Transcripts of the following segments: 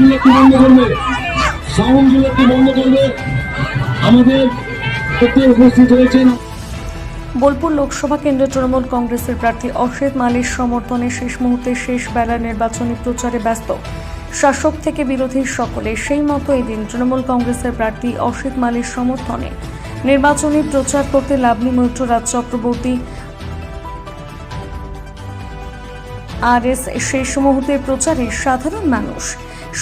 সাউন্ডগুলো একটু বন্ধ করবে, সাউন্ডগুলো একটু বন্ধ করবে। আমাদের উপস্থিত হয়েছেন বোলপুর লোকসভা কেন্দ্রে তৃণমূল কংগ্রেসের প্রার্থী অসিত মালির সমর্থনে শেষ মুহূর্তে শেষ বেলার নির্বাচনী প্রচারে ব্যস্ত শাসক থেকে বিরোধী সকলে। সেই মতো এদিন তৃণমূল কংগ্রেসের প্রার্থী অসিত মালির সমর্থনে নির্বাচনী প্রচার করতে লাভলি মৈত্র, রাজ চক্রবর্তী RS শেষ মুহূর্তের প্রচারে সাধারণ মানুষ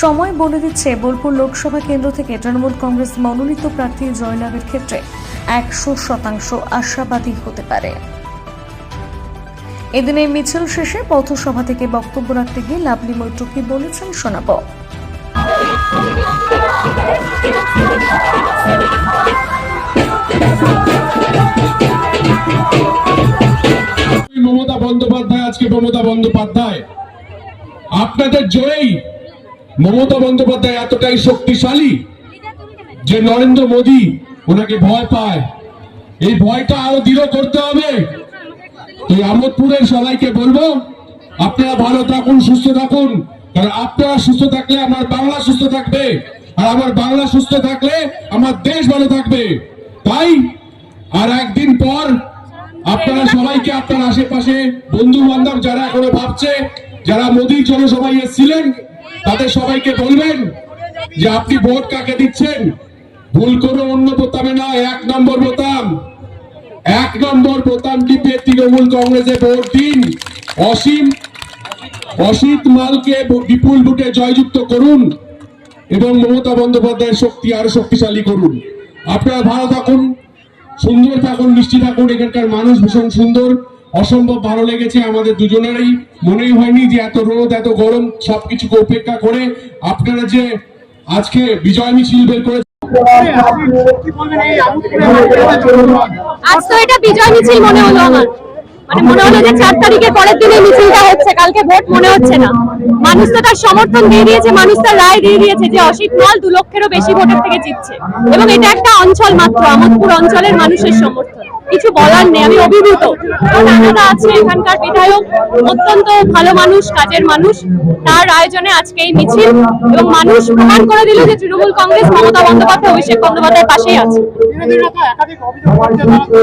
সময় বলে দিচ্ছে বোলপুর লোকসভা কেন্দ্র থেকে তৃণমূল কংগ্রেস মনোনীত প্রার্থী জয়লাভের ক্ষেত্রে 100% আশাবাদী হতে পারে। এদিন এই মিছিল শেষে পথসভা থেকে বক্তব্য রাখতে গিয়ে লাভলি মৈত্র কি বলেছেন শোনাব। মমতা বন্দ্যোপাধ্যায়, আজকে মমতা বন্দ্যোপাধ্যায় আপনাদের জয়েই মমতা বন্দ্যোপাধ্যায় এতটাই শক্তিশালী যে নরেন্দ্র মোদী ওনাকে ভয় পায়। এই ভয়টা আরো দৃঢ় করতে হবে। এই আমোদপুরের সবাইকে বলবো, আপনারা ভালো থাকুন, সুস্থ থাকুন, কারণ আপনারা সুস্থ থাকলে আমার বাংলা সুস্থ থাকবে, আর আমার বাংলা সুস্থ থাকলে আমার দেশ ভালো থাকবে। তাই আর একদিন পর আপনারা সবাইকে আপনার আশেপাশে বন্ধু বান্ধব যারা এখনো ভাবছে, যারা মোদীর জনসভায় এসেছিলেন, তাদের সবাইকে বলবেন যে আপনি ভোট কাকে দিচ্ছেন, ভুল করে অন্য বোতামে না, 1 নম্বর বোতাম, 1 নম্বর বোতাম টিপে তৃণমূল কংগ্রেসে ভোট দিন। অসিত মালকে বিপুল ভোটে জয়যুক্ত করুন এবং মমতা বন্দ্যোপাধ্যায়ের শক্তি আরো শক্তিশালী করুন। আপনারা ভালো থাকুন, সুন্দর থাকুন, মিষ্টি থাকুন। এখানকার মানুষ ভীষণ সুন্দর, অসম্ভব ভালো লেগেছে আমাদের দুজনেরই। মনেই হয়নি যে এত রোদ, এত গরম, সবকিছুকে উপেক্ষা করে আপনারা যে আজকে বিজয় মিছিল বের করে। আজ তো এটা বিজয় মিছিল মনে হলো আমার, মানে মনে হলো যে 4 তারিখের পরের দিনে মিছিলটা হচ্ছে, কালকে ভোট মনে হচ্ছে না। মানুষ তো তার সমর্থন দিয়ে দিয়েছে, মানুষ তার রায় দিয়ে দিয়েছে যে অসিত মাল 2 লক্ষেরও বেশি ভোটের থেকে জিতছে, এবং এটা একটা অঞ্চল মাত্র, আমোদপুর অঞ্চলের মানুষের সমর্থন। কিছু বলার নেই, আমি অভিভূত। নানারা আছে এখানকার বিধায়ক, অত্যন্ত ভালো মানুষ, কাজের মানুষ, তার আয়োজনে আজকে এই মিছিল, এবং মানুষ প্রমাণ করে দিল যে তৃণমূল কংগ্রেস মমতা বন্দ্যোপাধ্যায়, অভিষেক বন্দ্যোপাধ্যায়ের পাশেই আছে।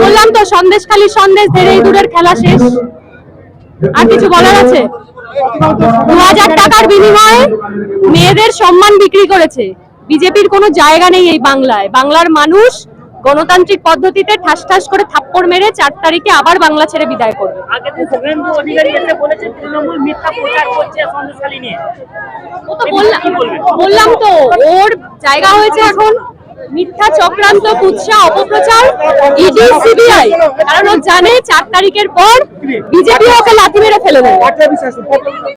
বললাম তো, সন্দেশখালী সন্দেশ ধেরেই দূরের খেলা শেষ। আর কিছু বলার আছে? 2000 টাকার বিনিময়ে মেয়েদের সম্মান বিক্রি করেছে। বিজেপির কোনো জায়গা নেই এই বাংলায়। বাংলার মানুষ গণতান্ত্রিক পদ্ধতিতে ঠাস ঠাস করে থাপ্পড় মেরে 4 তারিখে আবার বাংলা ছেড়ে বিদায় করবে। বললাম তো, ওর জায়গা হয়েছে এখন মিথ্যা চক্রান্ত, কুৎসা, অপপ্রচার, ইডি, সিবিআই। কারণ ও জানে 4 তারিখের পর বিজেপি ওকে লাথি মেরে ফেলে দেবে।